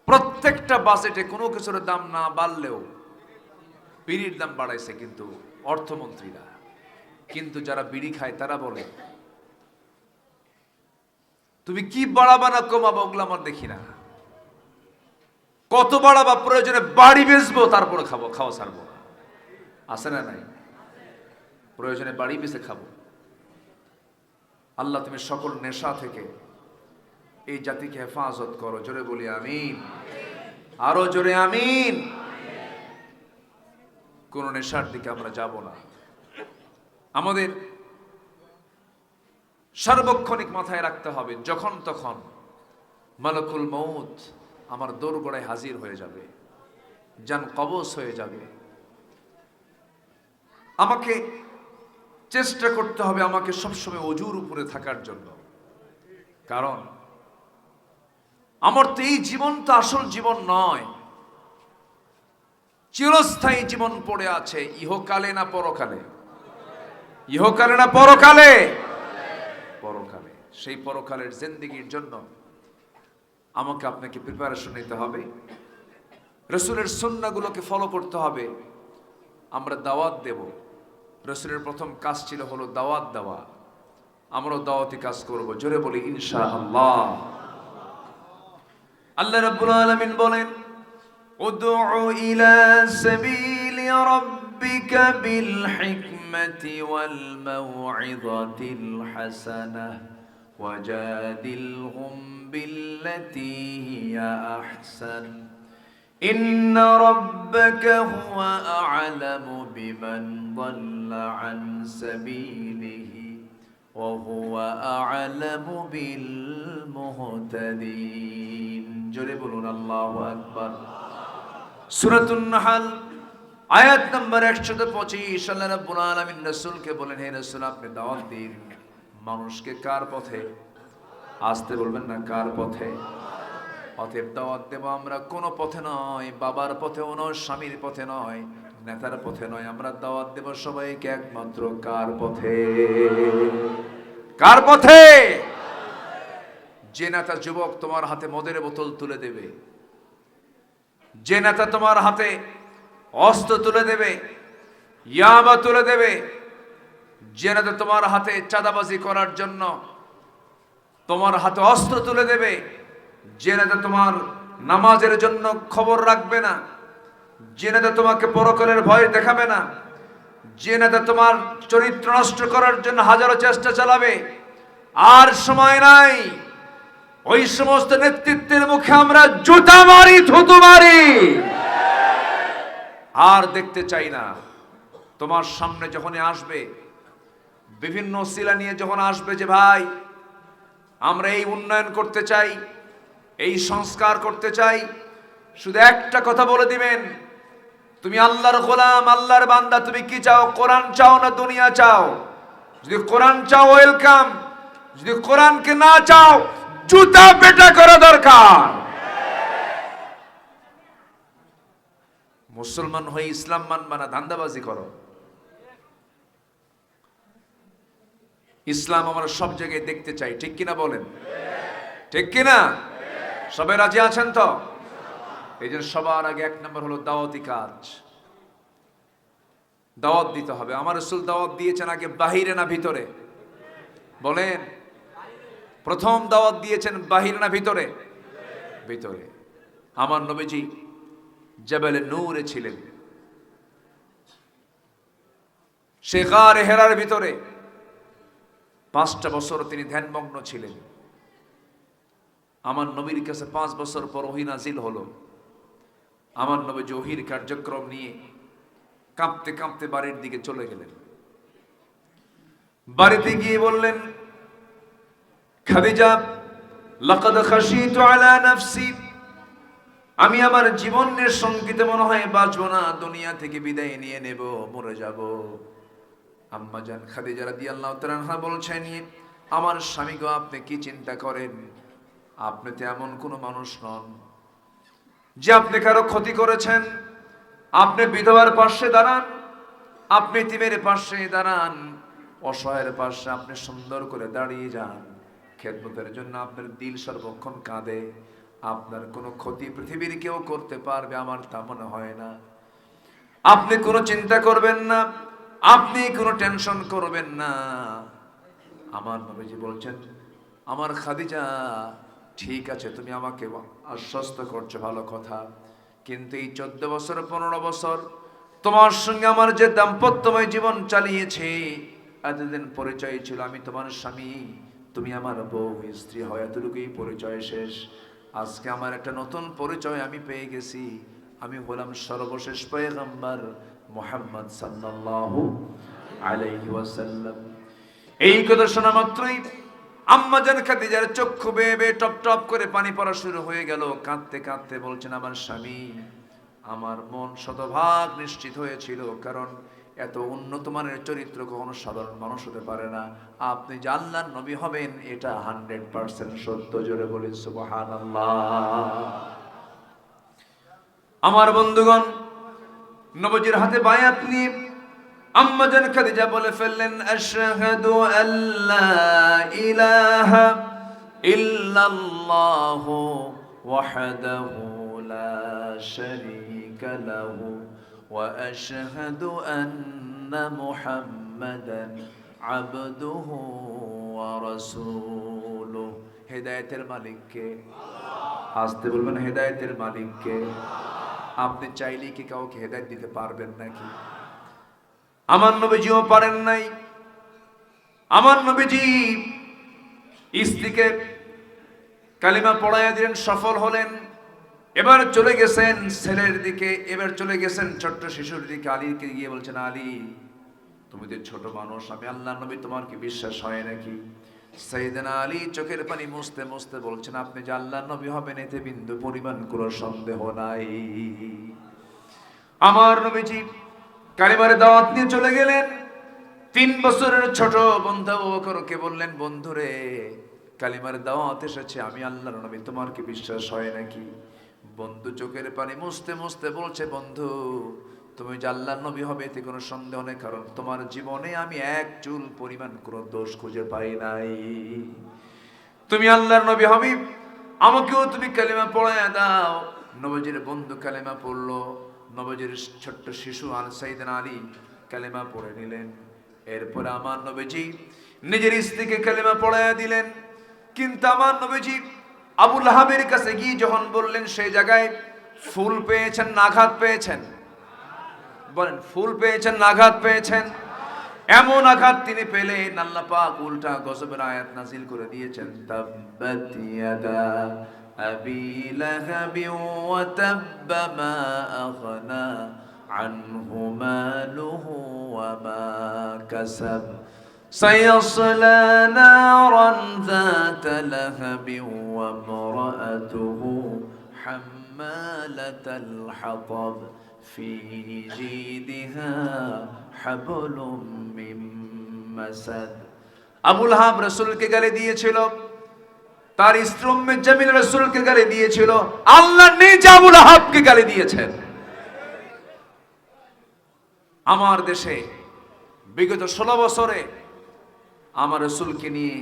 প্রত্যেকটা বাজেটে কোনো কিছুর দাম না বাড়লেও বিড়ির দাম বাড়াইছে কিন্তু অর্থমন্ত্রীরা। কিন্তু যারা বিড়ি খায় তারা বলে তুমি কি বাড়াবা না কমাবা ওগুলো আমার দেখি না, কত বাড়াবা, প্রয়োজনে বাড়ি বেচবো তারপরে খাবো, খাওয়া ছাড়বো না। আছে না নাই? প্রয়োজনে বাড়ি বেচে খাবো। আল্লাহ তুমি সকল নেশা থেকে এই জাতিকে হেফাজত করো, জোরে বলি আমিন, আরো জোরে আমিন। কোন নেশার দিকে আমরা যাব না। আমাদের সার্বক্ষণিক মাথায় রাখতে হবে যখন তখন মালাকুল মউত আমার দোরগোড়ায় হাজির হয়ে যাবে, জান কবজ হয়ে যাবে। আমাকে চেষ্টা করতে হবে আমাকে সবসময় ওযুর উপরে থাকার জন্য, কারণ আমার তো এই জীবন তো আসল জীবন নয়, চিরস্থায়ী জীবন পড়ে আছে। ইহকালে না পরকালে? ইহকালে না পরকালে? পরকালে। সেই পরকালের জিন্দেগির জন্য আমাকে আপনাকে প্রিপারেশন নিতে হবে, রাসূলের সুন্নাহগুলোকে ফলো করতে হবে। আমরা দাওয়াত দেব, রাসূলের প্রথম কাজ ছিল হলো দাওয়াত দেওয়া। আমরাও দাওয়াতি কাজ করব, জোরে বলি ইনশাআল্লাহ। আল্লাহ রাব্বুল আলামিন বলেন উদউ ইলা সাবিলি রাব্বিকা বিল হিকমাতি ওয়াল মাউইযাতিল হাসানাহ ওয়াজাদিলহুম বিল্লাতী হিয়া আহসান ইন্না রাব্বাকা হুয়া আ'লামু বিমান দাল্লা আন সাবিলিহি ওয়া হুয়া আ'লামু বিল মুহতাদিন। জোরে বলুন আল্লাহু আকবার। সূরাতুন নাহল আয়াত নম্বর 125। আল্লাহ রাব্বুল আলামিন রাসূলকে বলেন, হে রাসূল আপনি দাওয়াত দিন মানুষকে কার পথে? আসতে বলবেন না, কার পথে? অতএব দাওয়াত দেব আমরা কোন পথে নয়, বাবার পথেও নয়, স্বামীর পথে নয়, নেতার পথে নয়। আমরা দাওয়াত দেব সবাইকে একমাত্র কার পথে? কার পথে? যে নেতা যুবক তোমার হাতে মদের বোতল তুলে দেবে, যে নেতা তোমার হাতে অস্ত্র তুলে দেবে, ইয়াবা তুলে দেবে, যে নেতা তোমার হাতে চাঁদাবাজি করার জন্য তোমার হাতে অস্ত্র তুলে দেবে, যে নেতা তোমার নামাজের জন্য খবর রাখবে না, যে নেতা তোমাকে পরকালের ভয় দেখাবে না, যে নেতা তোমার চরিত্র নষ্ট করার জন্য হাজারো চেষ্টা চালাবে, আর সময় নাই। ওই সমস্ত নেতৃত্বের মুখে আমরা জুতা মারি, থুতু মারি, আর দেখতে চাই না। তোমার সামনে যখনই আসবে, বিভিন্ন ওসিলা নিয়ে যখন আসবে যে ভাই আমরা এই উন্নয়ন করতে চাই, এই সংস্কার করতে চাই, শুধু একটা কথা বলে দিবেন, তুমি আল্লাহর গোলাম, আল্লাহর বান্দা, তুমি কি চাও? কোরআন চাও না দুনিয়া চাও? যদি কোরআন চাও ওয়েলকাম, যদি কোরআনকে না চাও জুতা পেটা করা দরকার। মুসলমান হয়ে ইসলাম মানবা না ধান্দাবাজি করো। ইসলাম আমরা সব জায়গায় দেখতে চাই, ঠিক কিনা বলেন? ঠিক কিনা? সবাই রাজি আছেন তো? এই জন্য সবার আগে এক নম্বর হলো দাওয়াতি কাজ। দাওয়াত দিতে হবে। আমার রাসূল দাওয়াত দিয়েছেন আগে বাহিরে না ভিতরে? বলেন, প্রথম দাওয়াত দিয়েছেন বাহিরে না ভিতরে? ভিতরে। আমার নবীজি জাবালে নূরে ছিলেন, সে গারে হেরার ভিতরে 5টা বছর তিনি ধ্যানমগ্ন ছিলেন। আমার নবীর কাছে 5 বছর পর ওহী নাজিল হলো। আমার নবী ওহীর কার্যক্রম নিয়ে কাঁপতে কাঁপতে বাড়ির দিকে চলে গেলেন। বাড়িতে গিয়ে বললেন, খাদিজা লাকাদ খাশিতু আলা নাফসি, আমি আমার জীবনের সঙ্গীতে মনে হয় বাঁচবো না, দুনিয়া থেকে বিদায় নিয়ে নেব, মরে যাব। আম্মা জান খাদিজা রাদিয়াল্লাহু তাআলা আনহা বলছেন, আমার স্বামী গো, আপনি কি চিন্তা করেন? আপনি তো এমন কোনো মানুষ নন যে আপনি কারো ক্ষতি করেছেন। আপনি বিধবার পাশে দাঁড়ান, আপনি এতিমের পাশে দাঁড়ান, অসহায়ের পাশে আপনি সুন্দর করে দাঁড়িয়ে যান। খেদমতের জন্য আপনার দিল সর্বক্ষণ কাঁদে। আপনার কোনো ক্ষতি পৃথিবীর কেউ করতে পারবে আমার তা মনে হয় না। আপনি কোনো চিন্তা করবেন না, আপনি কোনো টেনশন করবেন না। আমার নবীজি বলছেন, আমার খাদিজা, ঠিক আছে তুমি আমাকে আশ্বস্ত করছো, ভালো কথা, কিন্তু এই 14 বছর 15 বছর তোমার সঙ্গে আমার যে দাম্পত্যময় জীবন চালিয়েছে, এতদিন পরিচয় ছিল আমি তোমার স্বামী, তুমি আমার বউ স্ত্রী হয়, এতটুকুই পরিচয় শেষ। আজকে আমার একটা নতুন পরিচয় আমি পেয়ে গেছি, আমি হলাম সর্বশেষ পয়গম্বর মুহাম্মদ সাল্লাল্লাহু আলাইহি ওয়াসাল্লাম। এই কথা শোনা মাত্রই আম্মা জান খাদিজার চক্ষু বেয়ে বেয়ে টপ টপ করে পানি পড়া শুরু হয়ে গেল। কাঁদতে কাঁদতে বলছেন, আমার স্বামী, আমার মন শতভাগ নিশ্চিত হয়েছিল, কারণ এত উন্নত মানের চরিত্র কখনো সাধারণ মানুষ হতে পারে না। আপনি যে আল্লাহর নবী হবেন এটা 100% সত্য। জোরে বলি সুবহানাল্লাহ। আমার বন্ধুগণ, নবীজির হাতে বায়াত নিয়ে আম্মা জান খাদিজা বলে ফেললেন, আশহাদু আল্লা ইলাহা ইল্লাল্লাহু ওয়াহদাহু লা শারীকা লাহু ওয়া আশহাদু আন্না মুহাম্মাদান আবদুহু ওয়া রাসূলুহু। হেদায়েতের মালিক কে? আসতে বলবেন, হেদায়েতের মালিক কে? আপনি চাইলেই কি কাউকে হেদায়েত দিতে পারবেন নাকি? আমার নবীজিও পারেন নাই। আমার নবীজি স্ত্রীকে কালিমা পড়াইয়া দিলেন, সফল হলেন। এবার চলে গেছেন ছেলের দিকে, এবার চলে গেছেন ছোট্ট শিশুর দিকে। আলীকে গিয়ে বলছেন, আলী, তুমি তো ছোট মানুষ, আমি আল্লাহর নবী, তোমার কি বিশ্বাস হয় নাকি? সাইয়েদনা আলী চোখের পানি মুছতে মুছতে বলছেন, আপনি যে আল্লাহর নবী হবেন এতে বিন্দু পরিমাণ কোনো সন্দেহ নাই। আমার নবীজি কালিমার দাওয়াত নিয়ে চলে গেলেন। 3 বছরের ছোট বন্ধু আবু বকরকে বললেন, বন্ধুরে, কালিমার দাওয়াত এসেছে, আমি আল্লাহর নবী, তোমার কি বিশ্বাস হয় নাকি? বন্ধু চোখের পানি মুছতে মুছতে বলছে, বন্ধু, তুমি যে আল্লাহর নবী হবে এতে কোনো সন্দেহ নেই, কারণ তোমার জীবনে আমি এক চুল পরিমাণ কোনো দোষ খুঁজে পাই নাই। তুমি আল্লাহর নবী হবে, আমাকেও তুমি কালিমা পড়ায়া দাও। নবীজির বন্ধু কালিমা পড়লো। নবীজির ছোট্ট শিশু সাইয়েদনা আলী কালিমা পড়ে নিলেন। এরপরে আমার নবীজি নিজের স্ত্রীকে কালিমা পড়ায়া দিলেন। কিন্তু আমার নবীজি আবু লাহাবের কাছে গিয়ে যখন বললেন, সেই জায়গায় ফুল পেয়েছেন না আঘাত পেয়েছেন? বলেন, ফুল পেয়েছেন না আঘাত পেয়েছেন? এমন আঘাত তিনি পেলেন, আল্লাহ পাক উল্টা গজবের আয়াত নাজিল করে দিয়েছেন, তাব্বাত ইয়াদা আবি লাহাবি ওয়া তাব্বা মা আগনা আনহু মালুহু ওয়া মা কাসাব সায়াসলা নারান যাতা লাহাবি ওয়া ইমরাআতুহু হাম্মালাতাল হাতাব في جيدها حبل من مسد। আবু লাহাব রাসূলকে গালি দিয়েছিল, তার স্ত্রী উম্মে জামিল রাসূলকে গালি দিয়েছিল, আল্লাহ নিজে আবু লাহাবকে গালি দিয়েছেন। আমার দেশে বিগত 16 বছরে আমার রাসূলকে নিয়ে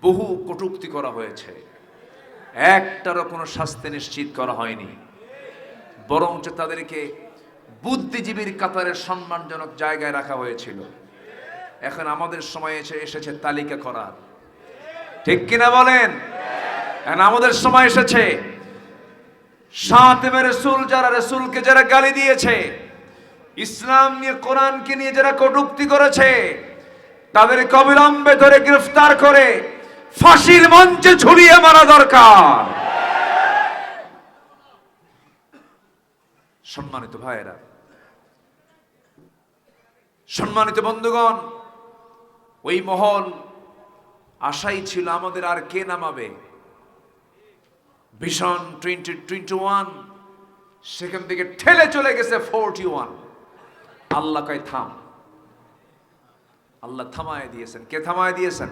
বহু কটূক্তি করা হয়েছে, একটারও কোনো শাস্তি নিশ্চিত করা হয়নি, বরঞ্চ তাদেরকে বুদ্ধিজীবীর কাতারে সম্মানজনক জায়গায় রাখা হয়েছিল। এখন আমাদের সময় এসেছে তালিকা করার, ঠিক কিনা বলেন? এখন আমাদের সময় এসেছে শাতিমে রাসূল, যারা রাসূলকে যারা গালি দিয়েছে, ইসলাম নিয়ে কোরআনকে নিয়ে যারা কটূক্তি করেছে, তাদেরকে অবিলম্বে ধরে গ্রেফতার করে ফাঁসির মঞ্চে ঝুলিয়ে মারা দরকার। সম্মানিত ভাইয়েরা, সম্মানিত বন্ধুগণ, ওই মহল আশাই ছিল আমাদের আর কে নামাবে। ভিশন 2021 সেখান থেকে ঠেলে চলে গেছে 41। আল্লাহ কয় থাম। আল্লাহ থামায় দিয়েছেন। কে থামায় দিয়েছেন?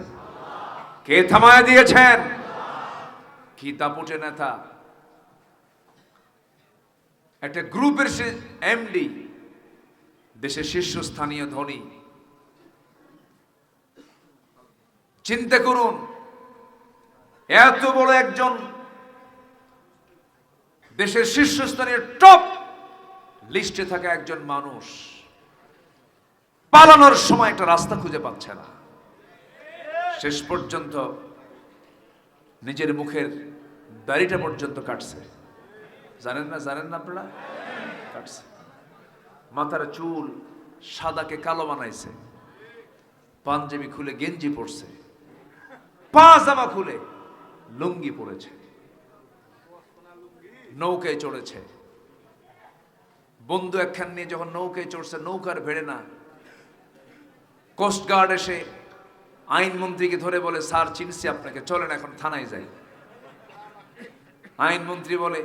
কে থামায় দিয়েছেন? কি দাপুটে নেতা, একটা গ্রুপের সে এমডি, দেশের শীর্ষস্থানীয় ধনী। চিন্তা করুন, এত বড় একজন দেশের শীর্ষস্থানীয় টপ লিস্টে থাকা একজন মানুষ পালানোর সময় একটা রাস্তা খুঁজে পাচ্ছে না। শেষ পর্যন্ত নিজের মুখের দাড়িটা পর্যন্ত কাটছে। জানেন না আপনারা? কাটছে। মাথার চুল সাদাকে কালো বানাইছে, পাঞ্জাবি খুলে গেঞ্জি পরছে, পাজামা খুলে লুঙ্গি পরেছে, নৌকায় চড়েছে। বন্ধু একখান নিয়ে যখন নৌকায় চড়ছে, নৌকার ভেড়ে না, কোস্টগার্ড এসে আইনমন্ত্রীকে ধরে বলে, স্যার চিনছি আপনাকে, চলেন এখন থানায় যাই। আইনমন্ত্রী বলে,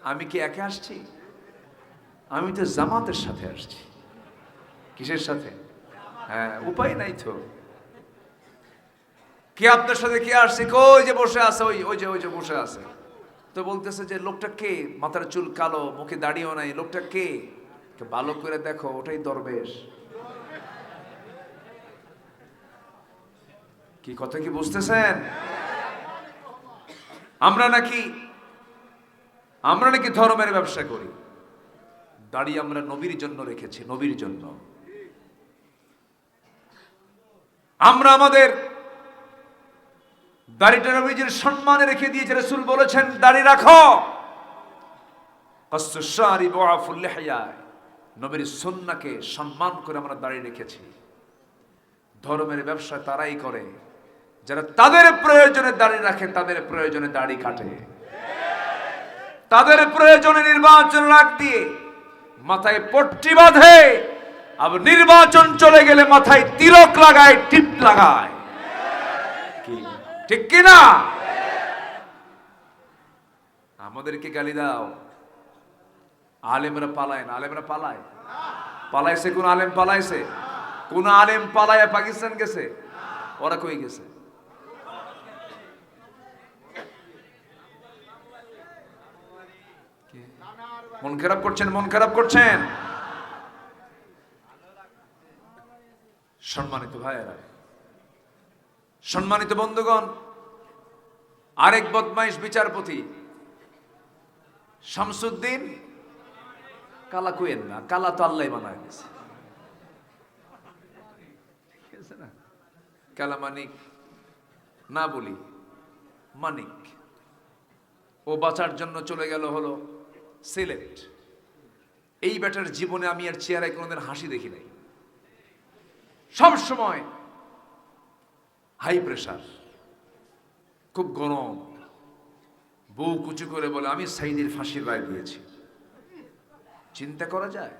আমি কি একা আসছি? আমি তো জামাতের সাথে আসছি। কিসের সাথে? হ্যাঁ, উপায় নাই তো। কি আপনার সাথে কে আসছে? কই যে বসে আছে, ওই যে বসে আছে। তো বলতেছে যে লোকটা কে? মাথার চুল কালো, মুখে দাড়িও নাই, লোকটা কে? ভালো করে দেখো, ওটাই দরবেশ। কি কথা কি বুঝতেছেন? আমরা নাকি ধর্মের ব্যবসা করি। দাড়ি আমরা নবীর জন্য রেখেছি, নবীর জন্য। আমরা আমাদের দাড়িটা নবীজির সম্মানে রেখে দিয়েছে। রাসূল বলেছেন, দাড়ি রাখো। নবীর সুন্নাহকে সম্মান করে আমরা দাড়ি রেখেছি। ধর্মের ব্যবসা তারাই করে যারা তাদের প্রয়োজনে দাড়ি রাখে, তাদের প্রয়োজনে দাড়ি কাটে, তাদের প্রয়োজনে নির্বাচন রাখ দিয়ে মাথায় পট্টি বাঁধে, আবার নির্বাচন চলে গেলে মাথায় তিলক লাগায়, টিপ লাগায়। কি ঠিক কিনা? আমাদেরকে গালি দাও, আলেমরা পালায় না। আলেমরা পালাইছে? কোন আলেম পালাইছে? কোন আলেম পালায় পাকিস্তান গেছে? ওরা কই গেছে? মন খারাপ করছেন? সম্মানিত ভাইয়েরা, সম্মানিত বন্ধুগণ, আরেক বদমাইশ বিচারপতি শামসুদ্দিন, কালা কুয়েন না, কালা তো আল্লাহ বানায় দিয়েছে। কালা মানিক না বলি, মানিক, ও বাঁচার জন্য চলে গেল হলো সিলেট। এই ব্যাটার জীবনে আমি আর চেহারায় কোনোদিন হাসি দেখি নাই। সব সময় হাই প্রেশার, খুব গরম, বউ কুচু করে বলে, আমি সাইদির ফাঁসির রায় দিয়েছি। চিন্তা করা যায়?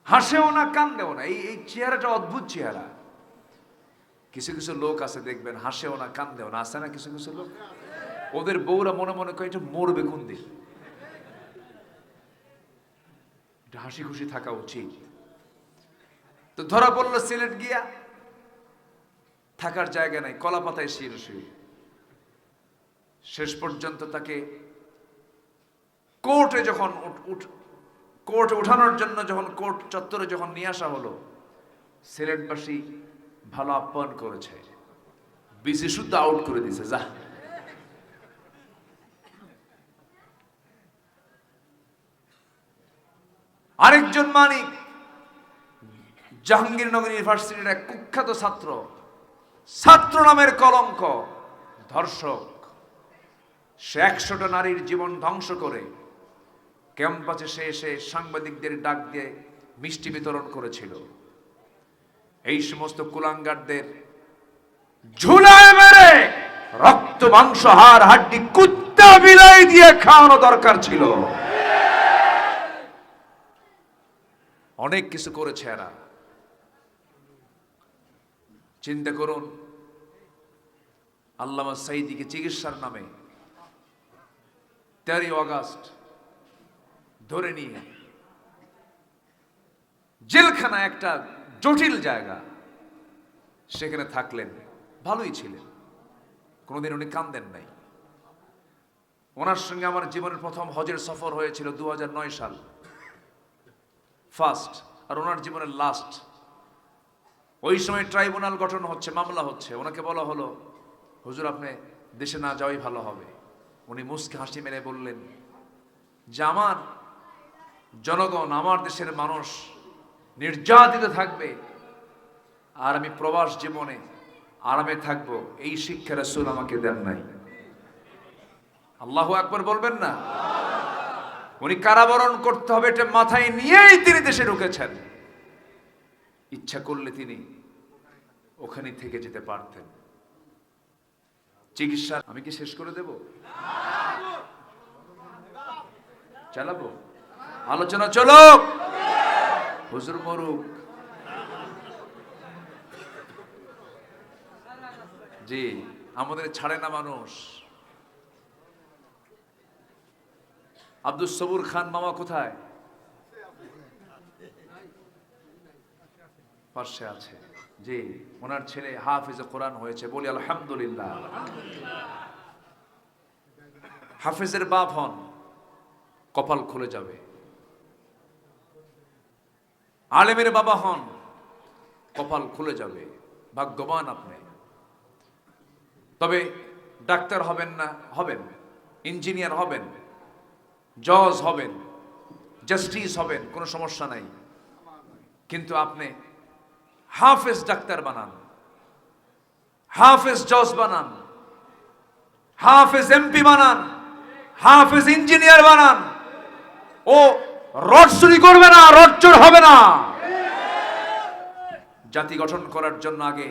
হাসেও না, কান্দেও না। এই চেহারাটা অদ্ভুত চেহারা। কিছু কিছু লোক আছে দেখবেন, হাসেও না, কান্দেও না, আছে না কিছু কিছু লোক? ওদের বউরা মনে মনে করে এটা মরবে কোন দিন। এটা হাসি খুশি থাকা উচিত। তো ধরা পড়লো সিলেট গিয়া, থাকার জায়গা নাই, কলা পাতায় শুয়ে। শেষ পর্যন্ত তাকে কোর্টে উঠানোর জন্য যখন কোর্ট চত্বরে যখন নিয়ে আসা হলো, সিলেটবাসী ভালো আপ্যায়ন করেছে, বিসি শুদ্ধ আউট করে দিছে। যা, আরেকজন মানিক, জাহাঙ্গীরনগর ইউনিভার্সিটির এক কুখ্যাত ছাত্র নামের কলঙ্ক, ধর্ষক। সে 100টা নারীর জীবন ধ্বংস করে ক্যাম্পাসে সে এসে সাংবাদিকদের ডাক দিয়ে মিষ্টি বিতরণ করেছিল। এই সমস্ত কুলাঙ্গারদের ঝুলায় মেরে রক্ত মাংস হাড় হাড্ডি কুত্তা বিলাই দিয়ে খাওয়ানো দরকার ছিল। অনেক কিছু করেছে এরা। চিন্তা করুন, আল্লামা সাঈদীকে চিকিৎসার নামে 13 আগস্ট ধরে নিয়ে জেলখানা, একটা জটিল জায়গা, সেখানে থাকলেন। ভালোই ছিলেন, কোনোদিন উনি কান্দেন নাই। ওনার সঙ্গে আমার জীবনের প্রথম হজের সফর হয়েছিল 2009 সাল ফার্স্ট, আর ওনার জীবনের লাস্ট। ওই সময় ট্রাইব্যুনাল গঠন হচ্ছে, মামলা হচ্ছে। ওনাকে বলা হলো, হুজুর আপনি দেশে না যাওয়াই ভালো হবে। উনি মুস্কে হাসি মেরে বললেন যে আমার জনগণ, আমার দেশের মানুষ নির্যাতিত থাকবে আর আমি প্রবাস জীবনে আরামে থাকবো, এই শিক্ষা রাসূল আমাকে দেন নাই। আল্লাহু আকবার বলবেন না? উনি কারাবরণ করতে হবে এটা মাথায় নিয়েই তিনি দেশে ঢুকেছেন। ইচ্ছা করলে তিনি ওখানে থেকে যেতে পারতেন। চিকিৎসা আমি কি শেষ করে দেব? চালাবো আলোচনা, চলো হুজুর মরুক। জি, আমাদের ছাড়ে না মানুষ। আব্দুস সবুর খান মামা কোথায়? পাশে আছে। জি, ওনার ছেলে হাফেজে কোরআন হয়েছে, বলি আলহামদুলিল্লাহ। হাফেজের বাপ হন, কপাল খুলে যাবে। আলেমের বাবা হন, কপাল খুলে যাবে। ভাগ্যবান আপনি। তবে ডাক্তার হবেন না, হবেন, ইঞ্জিনিয়ার হবেন, জজ হবেন, জাস্টিস হবেন, কোনো সমস্যা নাই। কিন্তু আপনি হাফেজ ডাক্তার বানান, হাফেজ জজ বানান, হাফেজ এমপি বানান, হাফেজ ইঞ্জিনিয়ার বানান। ও রড চুরি করবে না, রড চোর হবে না। জাতি গঠন করার জন্য আগে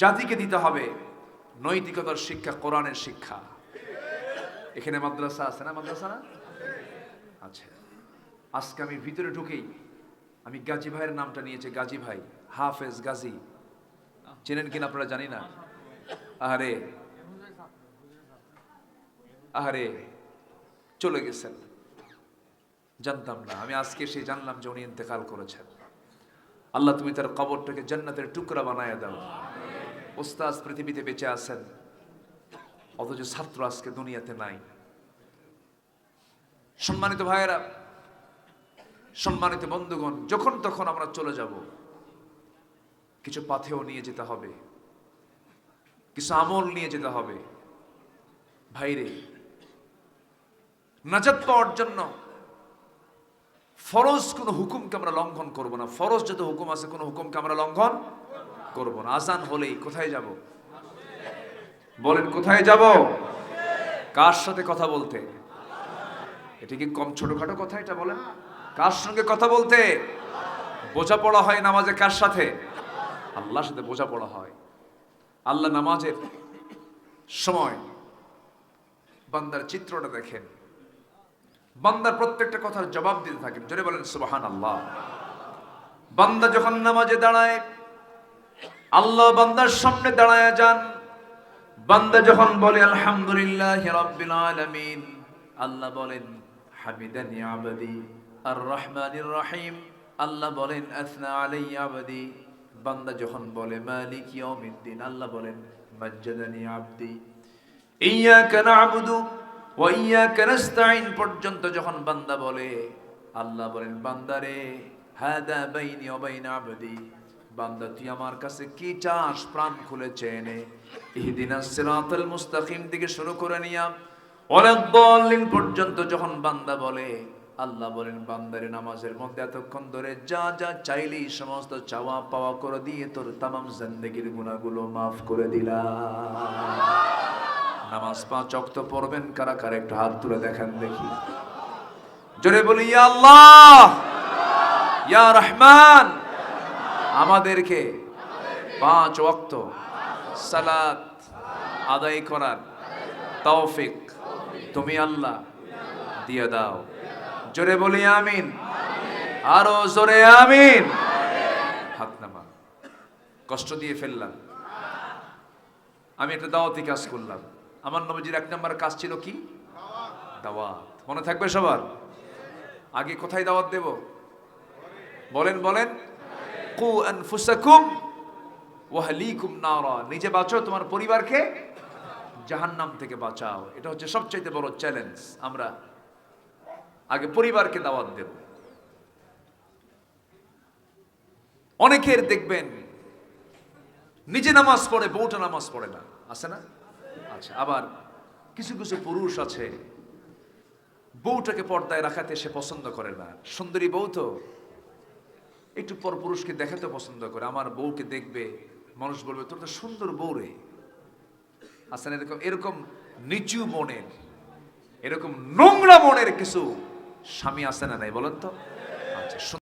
জাতিকে দিতে হবে নৈতিকতার শিক্ষা, কোরআনের শিক্ষা। এখানে মাদ্রাসা আছে না? মাদ্রাসা না? আচ্ছা, আজকে আমি ভিতরে ঢুকেই আমি গাজী ভাইয়ের নামটা নিয়েছি। গাজী ভাই, হাফেজ গাজী, চেনেন কিনা আপনারা জানি না। আহারে আহারে, চলে গেছেন, জানতাম না। আমি আজকে সেই জানলাম যে উনি ইন্তেকাল করেছেন। আল্লাহ তুমি তার কবরটাকে জান্নাতের টুকরা বানায় দাও। ওস্তাদ পৃথিবীতে বেঁচে আছেন, অথচ ছাত্র আজকে দুনিয়াতে নাই। সম্মানিত ভাইয়েরা, সম্মানিত বন্ধুগণ, যখন তখন আমরা চলে যাব, কিছু পাথেও নিয়ে যেতে হবে, কিছু আমল নিয়ে যেতে হবে। ভাইরে, নাজাত পাওয়ার জন্য ফরজ কোন হুকুমকে আমরা লঙ্ঘন করব না। ফরজ যত হুকুম আছে, কোন হুকুমকে আমরা লঙ্ঘন করব না। আজান হলেই কোথায় যাব? বলেন কোথায় যাব? কার সাথে কথা বলতে? এটা কি কম ছোটখাটো কথা? এটা বলেন, কার সঙ্গে কথা বলতে? বোঝাপড়া হয় নামাজে কার সাথে? আল্লাহর সাথে বোঝাপড়া হয়। আল্লাহ নামাজের সময় বান্দার চিত্রটা দেখেন, বান্দার প্রত্যেকটা কথার জবাব দিতে থাকেন। জোরে বলেন সুবহানাল্লাহ। বান্দা যখন নামাজে দাঁড়ায়, আল্লাহ বান্দার সামনে দাঁড়ায় যান। বান্দা যখন বলে আলহামদুলিল্লাহি রাব্বিল আলামিন, আল্লাহ বলেন হামিদানি আবদি। আর রহমানির রহিম, আল্লাহ বলেন আসনা আলাইয়া আবদি। বান্দা যখন বলে মালিক ইয়াউমিদ্দিন, আল্লাহ বলেন মাজ্জাদানি আবদি। ইয়্যাকা না'বুদু ওয়া ইয়্যাকা নাস্তাঈন পর্যন্ত যখন বান্দা বলে, আল্লাহ বলেন বান্দারে হাদা বাইনি ওয়া বাইনা আবদি। বান্দা তুই আমার কাছে কি চাস, প্রাণ খুলে চেয়ে নে। ইহদিনাস সিরাতাল মুস্তাকিম থেকে শুরু করে নিয়া ওয়ালাদ-দাল্লিন পর্যন্ত যখন বান্দা বলে, আল্লাহ বলেন বান্দারে নামাজের মধ্যে এতক্ষণ ধরে যা যা চাইলি সমস্ত চাওয়া পাওয়া করে দিয়ে তোর তামাম জিন্দেগির গুনাহগুলো মাফ করে দিলাম। নামাজ 5 ওয়াক্ত পড়বেন কারা কারা? একটু হাত তুলে দেখেন দেখি। জোরে বলি ইয়া আল্লাহ, ইয়া রহমান। আমাদেরকে 5 ওয়াক্ত সালাত আদায় করার তৌফিক তুমি আল্লাহ দিয়ে দাও। জোরে বলি আমিন, আরো জোরে আমিন। হাত নামা, কষ্ট দিয়ে ফেললাম। আমি একটা দাওয়াতি কাজ করলাম। আমার নবীজির এক নম্বর কাজ ছিল কি? দাওয়াত। মনে থাকবে সবার? আগে কোথায় দাওয়াত দেব? বলেন বলেন। কু আনফুসাকুম ওয়া আহলিকুম নারা, নিজে বাঁচাও, তোমার পরিবারকে জাহান্নাম থেকে বাঁচাও। এটা হচ্ছে সবচাইতে বড় চ্যালেঞ্জ। আমরা আগে পরিবারকে দাওয়াত দেব। অনেকের দেখবেন নিজে নামাজ পড়ে, বউটা নামাজ পড়ে না, আছে না? আচ্ছা, আবার কিছু কিছু পুরুষ আছে বউটাকে পর্দায় রাখাতে সে পছন্দ করে না। সুন্দরী বউ তো একটু পর পুরুষকে দেখাতে পছন্দ করে। আমার বউকে দেখবে, মানুষ বলবে তোর তো সুন্দর বউ রে। আছে না এরকম? এরকম নিচু মনের, এরকম নোংরা মনের কিছু স্বামী আছে না নাই বলেন তো? আচ্ছা।